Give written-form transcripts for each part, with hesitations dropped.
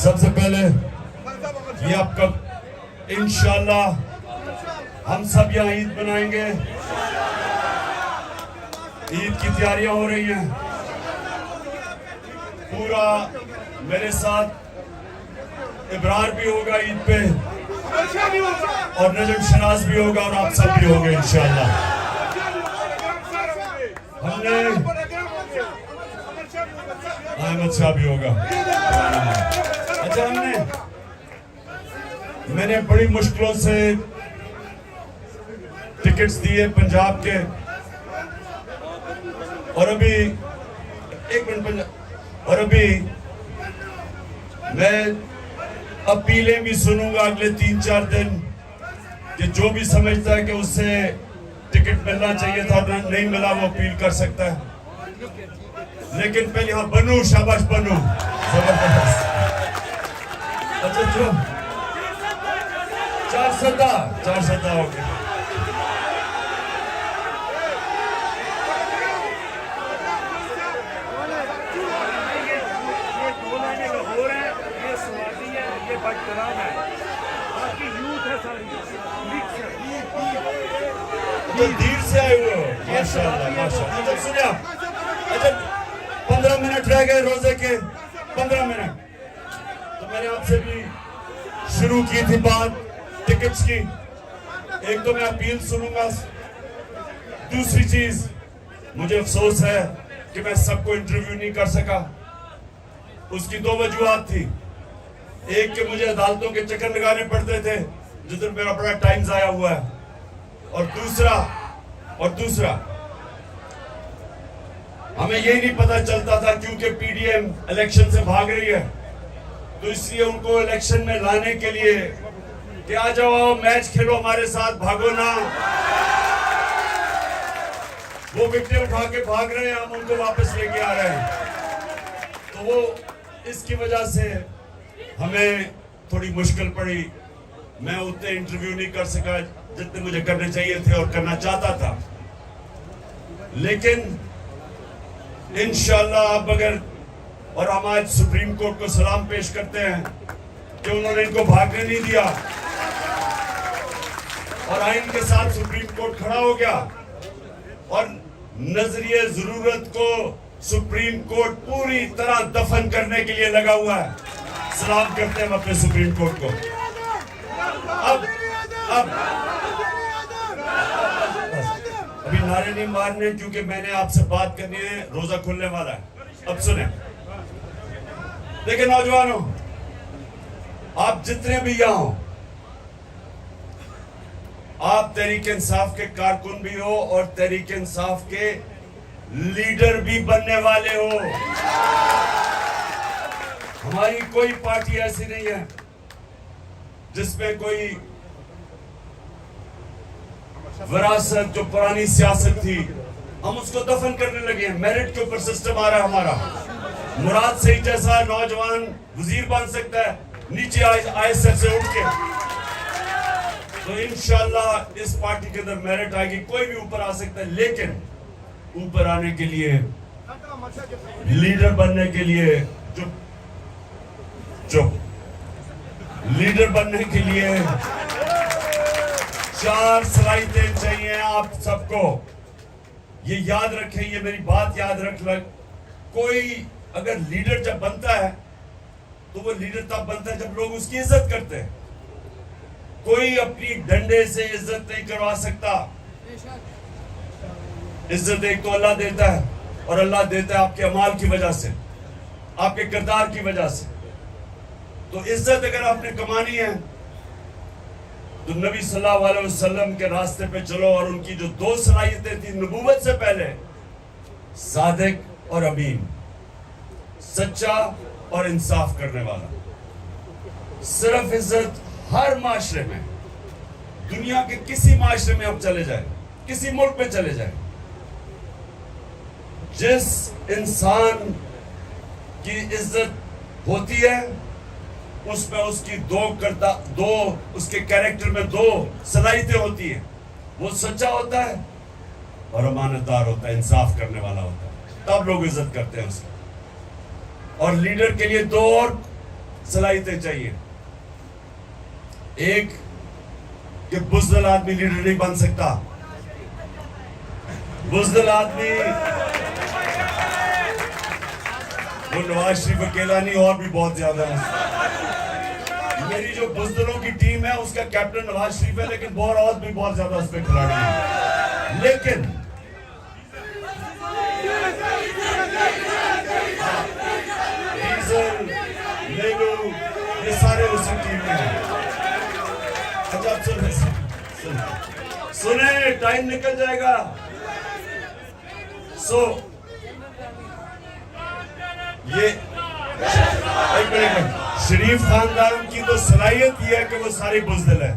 सबसे पहले ये आपका इंशाल्लाह हम सब यहाँ ईद मनाएंगे। ईद की तैयारियां हो रही हैं। पूरा मेरे साथ इब्रार भी होगा ईद पे और नजम शनाज भी होगा और आप सब भी होंगे इंशाल्लाह। हमने अहमद शाह भी होगा। अच्छा, मैंने बड़ी मुश्किलों से टिकट्स दिए पंजाब के और अभी एक मिनट और अभी मैं अपीलें भी सुनूंगा अगले 3-4 दिन कि जो भी समझता है कि उससे टिकट मिलना चाहिए था और नहीं मिला वो अपील कर सकता है। लेकिन पहले यहाँ बनू, शाबाश बनू, जबरदस्त। अच्छा जो 4 हो गए। तो धीर से आए हुए हो, माशाल्लाह माशाल्लाह। अच्छा सुनिए आप, अच्छा 15 मिनट रह गए रोजे के, 15 मिनट। तो मैंने आपसे भी शुरू की थी बात टिकट्स की। एक तो मैं अपील सुनूंगा, दूसरी चीज मुझे अफसोस है कि मैं सबको इंटरव्यू नहीं कर सका। उसकी 2 वजूहात थी। एक कि मुझे अदालतों के चक्कर लगाने पड़ते थे जिधर मेरा बड़ा टाइम जाया हुआ है, और दूसरा हमें यही नहीं पता चलता था क्योंकि पीडीएम इलेक्शन से भाग रही है, तो इसलिए उनको इलेक्शन में लाने के लिए कि आ जाओ मैच खेलो हमारे साथ, भागो ना। वो विकेट उठा के भाग रहे हैं, हम उनको वापस लेके आ रहे हैं। तो वो इसकी वजह से हमें थोड़ी मुश्किल पड़ी। मैं उतने इंटरव्यू नहीं कर सका जितने मुझे करने चाहिए थे और करना चाहता था। लेकिन इंशाल्लाह अब अगर, और हम आज सुप्रीम कोर्ट को सलाम पेश करते हैं कि उन्होंने इनको भागने नहीं दिया और आइन के साथ सुप्रीम कोर्ट खड़ा हो गया और नजरिए जरूरत को सुप्रीम कोर्ट पूरी तरह दफन करने के लिए लगा हुआ है। सलाम करते हैं अपने सुप्रीम कोर्ट को। अब अभी नारे नहीं मारने क्योंकि मैंने आपसे बात करनी है, रोजा खुलने वाला है। अब सुने, देखिए नौजवानों, आप जितने भी यहाँ हो, आप तहरीक इंसाफ के कारकुन भी हो और तहरीक इंसाफ के लीडर भी बनने वाले हो। हमारी कोई पार्टी ऐसी नहीं है जिसमें कोई विरासत जो पुरानी सियासत थी हम उसको दफन करने लगे हैं। मेरिट के ऊपर सिस्टम आ रहा है हमारा। मुराद सही जैसा नौजवान वजीर बन सकता है नीचे आईएसएफ से उठ के। तो इंशाल्लाह इस पार्टी के अंदर मेरिट आएगी, कोई भी ऊपर आ सकता है। लेकिन ऊपर आने के लिए, लीडर बनने के लिए, चुप लीडर बनने के लिए 4 सलाहियतें चाहिए आप सबको। ये याद रखें, ये मेरी बात याद रख लग। कोई अगर लीडर जब बनता है तो वो लीडर तब बनता है जब लोग उसकी इज्जत करते हैं। कोई अपनी डंडे से इज्जत नहीं करवा सकता। इज्जत एक तो अल्लाह देता है और अल्लाह देता है आपके अमाल की वजह से, आपके किरदार की वजह से। तो इज्जत अगर आपने कमानी है तो नबी सल्लल्लाहु अलैहि वसल्लम के रास्ते पे चलो। और उनकी जो 2 सलाहियतें थी नबूवत से पहले, सादिक और अमीन, सच्चा और इंसाफ करने वाला। सिर्फ इज्जत हर माशरे में, दुनिया के किसी माशरे में आप चले जाए, किसी मुल्क में चले जाए, जिस इंसान की इज्जत होती है उसमें उसकी दो उसके कैरेक्टर में 2 सलाहियतें होती है। वो सच्चा होता है और अमानतदार होता है, इंसाफ करने वाला होता है, तब लोग इज्जत करते हैं उसको। और लीडर के लिए 2 और सलाहियतें चाहिए। एक कि बुज़दिल आदमी लीडर नहीं बन सकता। बुज़दिल आदमी वो नवाज शरीफ अकेला नहीं, और भी बहुत ज्यादा है। मेरी जो बुज़दिलों की टीम है उसका कैप्टन नवाज शरीफ है, लेकिन और भी बहुत ज्यादा उस पर खिलाड़ी है। लेकिन डीजल, लेलू, ये सारे उसी टीम में हैं। अच्छा, सुने, टाइम निकल जाएगा। ये एक मिनट, शरीफ खानदान की तो सलाहियत ये है कि वो सारे बुज़दिल है,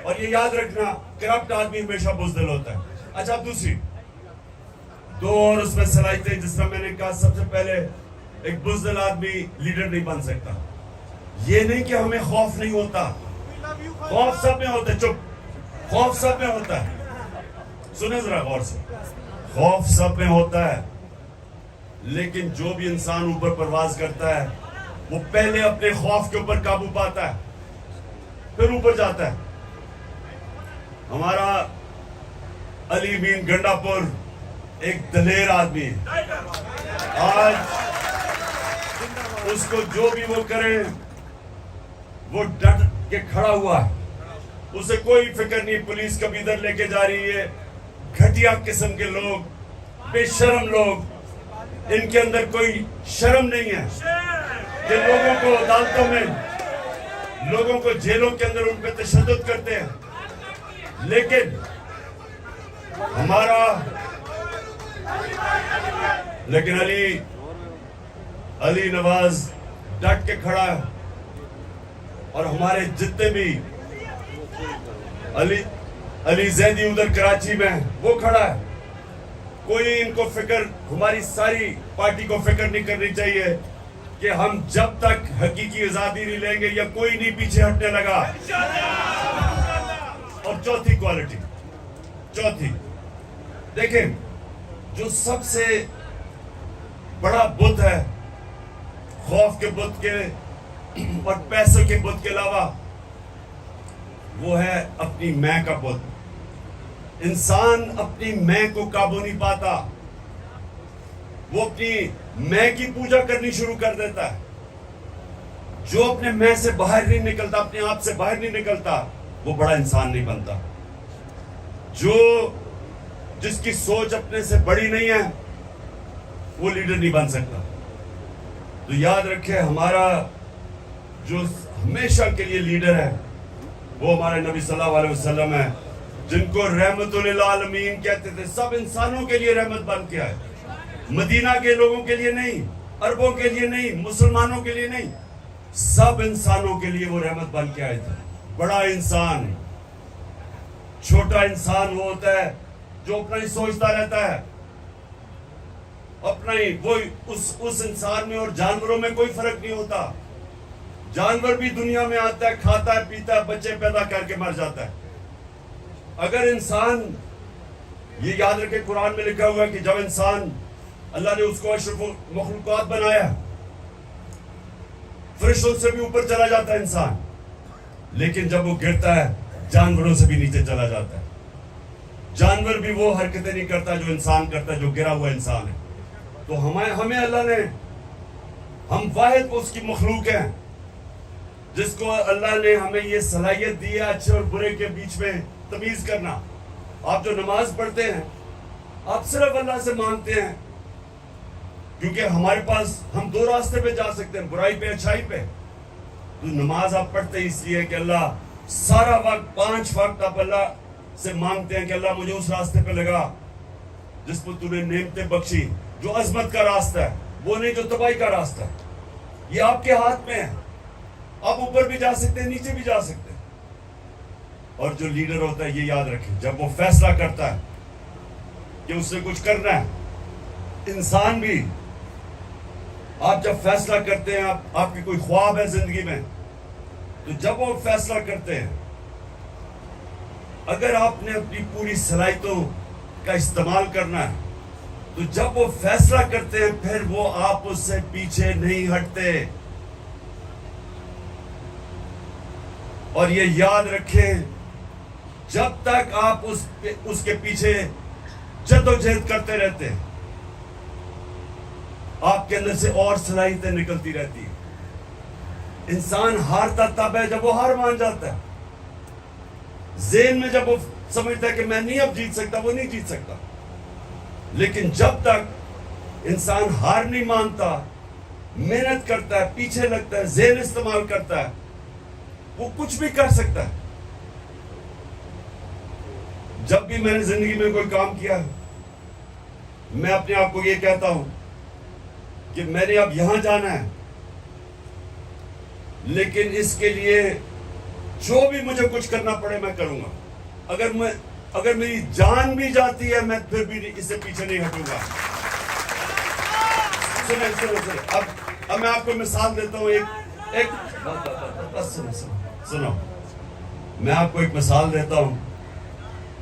और ये याद रखना, करप्ट आदमी हमेशा बुज़दिल होता है। अच्छा, दूसरी दो और उसमें सलाहियतें, जिस तरह मैंने कहा, सबसे पहले एक बुज़दिल आदमी लीडर नहीं बन सकता। ये नहीं कि हमें खौफ नहीं होता, खौफ सब में होता है। चुप, खौफ सब में होता है। सुने जरा गौर से, खौफ सब में होता है, लेकिन जो भी इंसान ऊपर परवाज करता है वो पहले अपने खौफ के ऊपर काबू पाता है, फिर ऊपर जाता है। हमारा अली मीन गंडापुर एक दलेर आदमी है। आज उसको जो भी वो करे वो डट के खड़ा हुआ है, उसे कोई फिक्र नहीं पुलिस कब इधर लेके जा रही है। घटिया किस्म के लोग, बेशर्म लोग, इनके अंदर कोई शर्म नहीं है। ये लोगों को अदालतों में, लोगों को जेलों के अंदर उन पर तशद्दुद करते हैं, लेकिन अली नवाज डट के खड़ा है, और हमारे जितने भी अली जैदी उधर कराची में वो खड़ा है। कोई इनको फिक्र, हमारी सारी पार्टी को फिक्र नहीं करनी चाहिए कि हम जब तक हकीकी आजादी नहीं लेंगे या कोई नहीं पीछे हटने लगा। और चौथी क्वालिटी, चौथी देखें, जो सबसे बड़ा बुत है खौफ के बुत के और पैसों के बुत के अलावा, वो है अपनी मैं का बुत। इंसान अपनी मैं को काबू नहीं पाता, वो अपनी मैं की पूजा करनी शुरू कर देता है। जो अपने मैं से बाहर नहीं निकलता, अपने आप से बाहर नहीं निकलता, वो बड़ा इंसान नहीं बनता। जिसकी सोच अपने से बड़ी नहीं है वो लीडर नहीं बन सकता। तो याद रखें, हमारा जो हमेशा के लिए लीडर है वो हमारे नबी सल्लल्लाहु अलैहि वसल्लम है, जिनको रहमतुल आलमीन कहते थे। सब इंसानों के लिए रहमत बन के आए, मदीना के लोगों के लिए नहीं, अरबों के लिए नहीं, मुसलमानों के लिए नहीं, सब इंसानों के लिए वो रहमत बन के आए थे। बड़ा इंसान, छोटा इंसान वो होता है जो अपना ही सोचता रहता है, अपना ही। वो उस इंसान में और जानवरों में कोई फर्क नहीं होता। जानवर भी दुनिया में आता है, खाता है, पीता है, बच्चे पैदा करके मर जाता है। अगर इंसान, ये याद रखे, कुरान में लिखा हुआ है कि जब इंसान, अल्लाह ने उसको अशरफुल मखलूकात बनाया, फरिश्तों से भी ऊपर चला जाता है इंसान, लेकिन जब वो गिरता है जानवरों से भी नीचे चला जाता है। जानवर भी वो हरकतें नहीं करता जो इंसान करता है, जो गिरा हुआ इंसान है। तो हमें अल्लाह ने, हम वाहिद उसकी मखलूक हैं जिसको अल्लाह ने हमें ये सलाहियत दी है अच्छे और बुरे के बीच में तमीज करना। आप जो नमाज पढ़ते हैं, आप सिर्फ अल्लाह से मांगते हैं, क्योंकि हमारे पास, हम दो रास्ते पे जा सकते हैं, बुराई पे, अच्छाई पे। तो नमाज आप पढ़ते इसलिए कि अल्लाह, सारा वक्त 5 वक्त आप अल्लाह से मांगते हैं कि अल्लाह मुझे उस रास्ते पे लगा जिस पर तूने नेमतें बख्शी, जो अजमत का रास्ता है, वो नहीं जो तबाही का रास्ता है। ये आपके हाथ में है, आप ऊपर भी जा सकते हैं, नीचे भी जा सकते हैं। और जो लीडर होता है, ये याद रखें, जब वो फैसला करता है कि उससे कुछ करना है, इंसान भी, आप जब फैसला करते हैं, आपकी कोई ख्वाब है जिंदगी में, तो जब वो फैसला करते हैं, अगर आपने अपनी पूरी सलाहियतों का इस्तेमाल करना है, तो जब वो फैसला करते हैं, फिर वो आप उससे पीछे नहीं हटते। और ये याद रखें, जब तक आप उसके पीछे जद्दोजहद करते रहते हैं, आपके अंदर से और सलाहियतें निकलती रहती है। इंसान हारता तब है जब वो हार मान जाता है। ज़हन में जब वो समझता है कि मैं नहीं अब जीत सकता, वो नहीं जीत सकता। लेकिन जब तक इंसान हार नहीं मानता, मेहनत करता है, पीछे लगता है, ज़हन इस्तेमाल करता है, वो कुछ भी कर सकता है। जब भी मैंने जिंदगी में कोई काम किया, मैं अपने आप को ये कहता हूं कि मैंने अब यहां जाना है, लेकिन इसके लिए जो भी मुझे कुछ करना पड़े मैं करूंगा। अगर मेरी जान भी जाती है, मैं फिर भी इससे पीछे नहीं हटूंगा। सुनो। अब मैं आपको मिसाल देता हूं। सुनो, मैं आपको एक मिसाल देता हूं,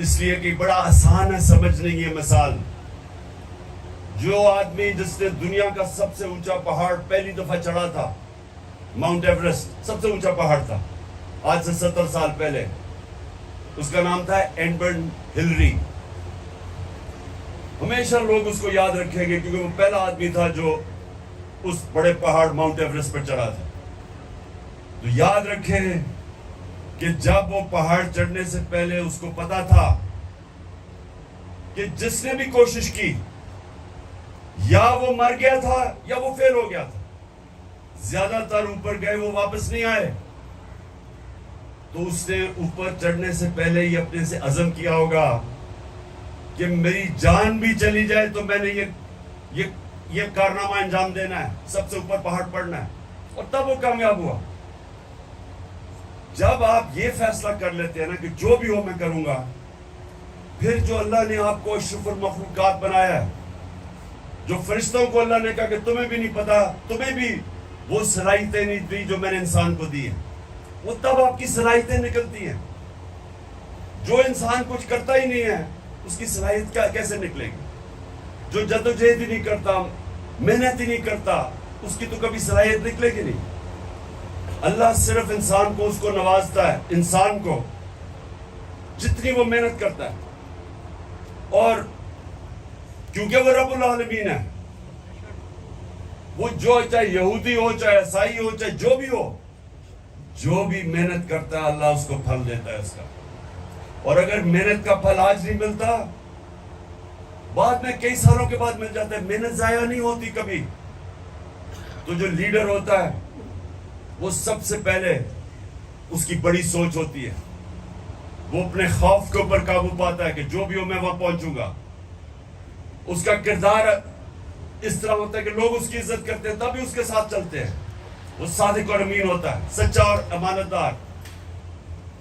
इसलिए कि बड़ा आसान है समझने की ये मिसाल। जो आदमी जिसने दुनिया का सबसे ऊंचा पहाड़ पहली दफा चढ़ा था, माउंट एवरेस्ट सबसे ऊंचा पहाड़ था, आज से 70 साल पहले, उसका नाम था एडमंड हिलरी। हमेशा लोग उसको याद रखेंगे क्योंकि वो पहला आदमी था जो उस बड़े पहाड़ माउंट एवरेस्ट पर चढ़ा था। तो याद रखें कि जब वो पहाड़ चढ़ने से पहले उसको पता था कि जिसने भी कोशिश की या वो मर गया था या वो फेल हो गया था। ज्यादातर ऊपर गए, वो वापस नहीं आए। तो उसने ऊपर चढ़ने से पहले ही अपने से अज़म किया होगा कि मेरी जान भी चली जाए तो मैंने ये कारनामा अंजाम देना है, सबसे ऊपर पहाड़ पड़ना है। और तब वो कामयाब हुआ। जब आप ये फैसला कर लेते हैं ना कि जो भी हो मैं करूंगा, फिर जो अल्लाह ने आपको अशरफुल मखलूकात बनाया है, जो फरिश्तों को अल्लाह ने कहा कि तुम्हें भी नहीं पता, तुम्हें भी वो सलाहियतें नहीं दी जो मैंने इंसान को दी है, वो तब आपकी सलाहियतें निकलती हैं। जो इंसान कुछ करता ही नहीं है, उसकी सलाहियत कैसे निकलेगी? जो जद्दोजहद ही नहीं करता, मेहनत ही नहीं करता, उसकी तो कभी सलाहियत निकलेगी नहीं। अल्लाह सिर्फ इंसान को उसको नवाजता है, इंसान को जितनी वो मेहनत करता है। और क्योंकि वो रब्बुल आलमीन है, वो जो चाहे यहूदी हो, चाहे ईसाई हो, चाहे जो भी हो, जो भी मेहनत करता है अल्लाह उसको फल देता है उसका। और अगर मेहनत का फल आज नहीं मिलता, बाद में कई सालों के बाद मिल जाता है। मेहनत जाया नहीं होती कभी। तो जो लीडर होता है वो सबसे पहले उसकी बड़ी सोच होती है, वो अपने खौफ के ऊपर काबू पाता है कि जो भी हो मैं वहां पहुंचूंगा। उसका किरदार इस तरह होता है कि लोग उसकी इज्जत करते हैं, तभी उसके साथ चलते हैं। वो सादिक और अमीन होता है, सच्चा और अमानतदार।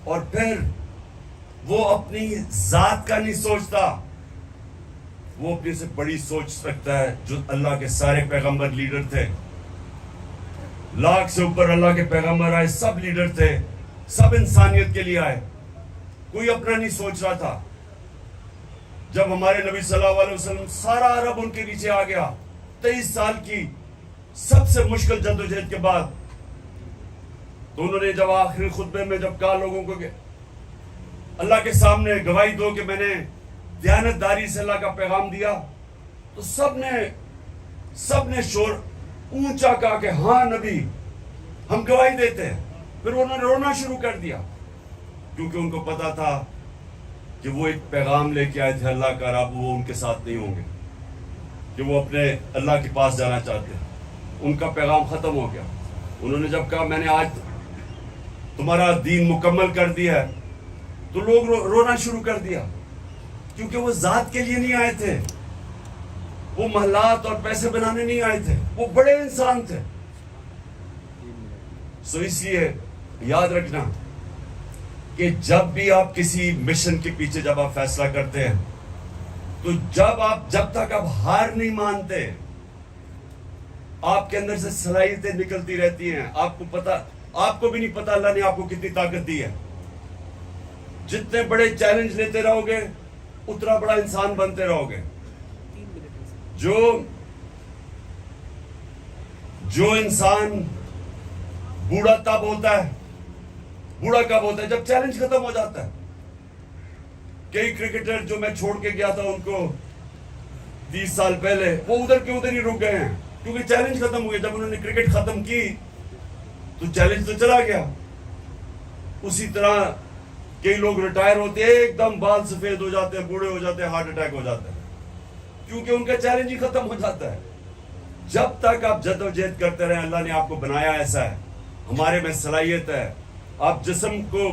और फिर वो अपनी जात का नहीं सोचता, वो अपने से बड़ी सोच रखता है। जो अल्लाह के सारे पैगंबर लीडर थे, लाख से ऊपर अल्लाह के पैगंबर आए, सब लीडर थे, सब इंसानियत के लिए आए, कोई अपना नहीं सोच रहा था। जब हमारे नबी सल्लल्लाहु अलैहि वसल्लम, सारा अरब उनके नीचे आ गया, 23 साल की सबसे मुश्किल जद्दोजहद के बाद, तो उन्होंने जब आखिरी खुतबे में जब कहा लोगों को कि अल्लाह के सामने गवाही दो कि मैंने दयानतदारी से अल्लाह का पैगाम दिया, तो सबने शोर ऊंचा कहा कि हाँ नबी, हम गवाही देते हैं। फिर उन्होंने रोना शुरू कर दिया, क्योंकि उनको पता था कि वो एक पैगाम लेके आए थे अल्लाह का, अब वो उनके साथ नहीं होंगे, कि वो अपने अल्लाह के पास जाना चाहते हैं। उनका पैगाम खत्म हो गया। उन्होंने जब कहा मैंने आज तुम्हारा दीन मुकम्मल कर दिया है, तो लोग रोना शुरू कर दिया, क्योंकि वो जात के लिए नहीं आए थे, वो महलात और पैसे बनाने नहीं आए थे, वो बड़े इंसान थे। सो इसलिए याद रखना कि जब भी आप किसी मिशन के पीछे जब आप फैसला करते हैं, तो जब तक आप हार नहीं मानते, आपके अंदर से सलाहियतें निकलती रहती हैं। आपको भी नहीं पता अल्लाह ने आपको कितनी ताकत दी है। जितने बड़े चैलेंज लेते रहोगे, उतना बड़ा इंसान बनते रहोगे। जो इंसान बूढ़ा तब होता है बूढ़ा कब होता है? जब चैलेंज खत्म हो जाता है। कई क्रिकेटर जो मैं छोड़ के गया था उनको 30 साल पहले, वो उधर के उधर ही रुक गए हैं, क्योंकि चैलेंज खत्म हो गया। जब उन्होंने क्रिकेट खत्म की तो चैलेंज तो चला गया। उसी तरह कई लोग रिटायर होते हैं, एकदम बाल सफेद हो जाते हैं, बूढ़े हो जाते हैं, हार्ट अटैक हो जाता है, क्योंकि उनका चैलेंज ही खत्म हो जाता है। जब तक आप जद्दोजहद करते रहे, अल्लाह ने आपको बनाया ऐसा है, हमारे में सलाहियत है। आप जिस्म को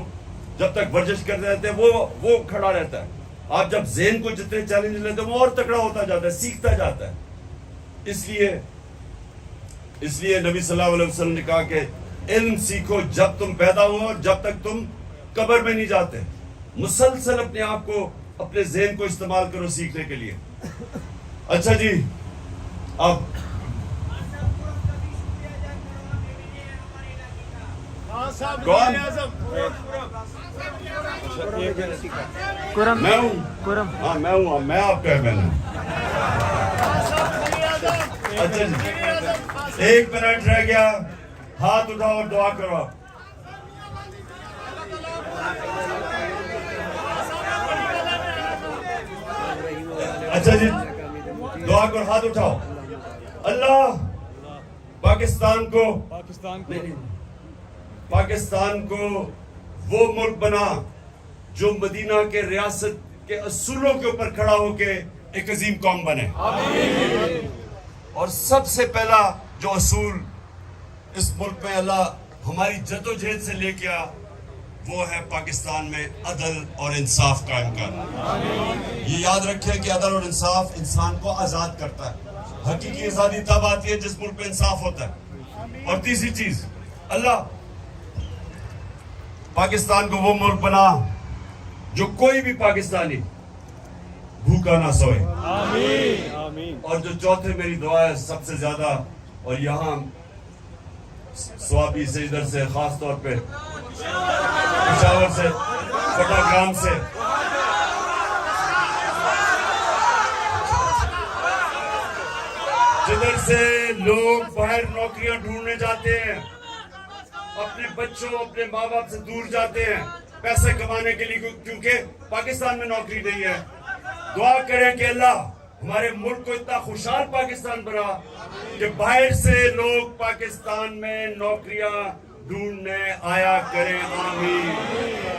जब तक वर्जिश करते रहते हैं वो खड़ा रहता है। आप जब ज़हन को जितने चैलेंज लेते हैं वो और तगड़ा होता जाता है, सीखता जाता है। इसलिए नबी सल्लल्लाहु अलैहि वसल्लम ने कहा कि इल्म सीखो जब तुम पैदा हो और जब तक तुम कब्र में नहीं जाते। मुसलसल अपने आप को, अपने ज़हन को इस्तेमाल करो सीखने के लिए। अच्छा जी, अब कौन? मैं हूँ। हाँ मैं हूँ, मैं आपका बहन। अच्छा जी, 1 मिनट रह गया, हाथ उठाओ और दुआ करो। अच्छा जी, दुआ करो, हाथ उठाओ। अल्लाह पाकिस्तान को वो मुल्क बना जो मदीना के रियासत के असूलों के ऊपर खड़ा होके एक अजीम कौम बने। और सबसे पहला जो असूल इस मुल्क में अल्लाह हमारी जद्दोजहद से लेके आ, वो है पाकिस्तान में अदल और इंसाफ कायम करना। ये याद रखें कि अदल और इंसाफ इंसान को आजाद करता है। हकीकी आजादी तब आती है जिस मुल्क में इंसाफ होता है। और तीसरी चीज, अल्लाह पाकिस्तान को वो मुल्क बना जो कोई भी पाकिस्तानी भूखा ना सोए। आमीन। और जो चौथे मेरी दुआ है सबसे ज्यादा, और यहाँ स्वाबी से, इधर से, खास तौर पे पिशावर से, फटाग्राम से, जिधर से लोग बाहर नौकरियां ढूंढने जाते हैं, अपने बच्चों, अपने माँ बाप से दूर जाते हैं पैसे कमाने के लिए, क्योंकि पाकिस्तान में नौकरी नहीं है। दुआ करें कि अल्लाह हमारे मुल्क को इतना खुशहाल पाकिस्तान बना कि बाहर से लोग पाकिस्तान में नौकरियां ढूंढने आया करें। आमीन।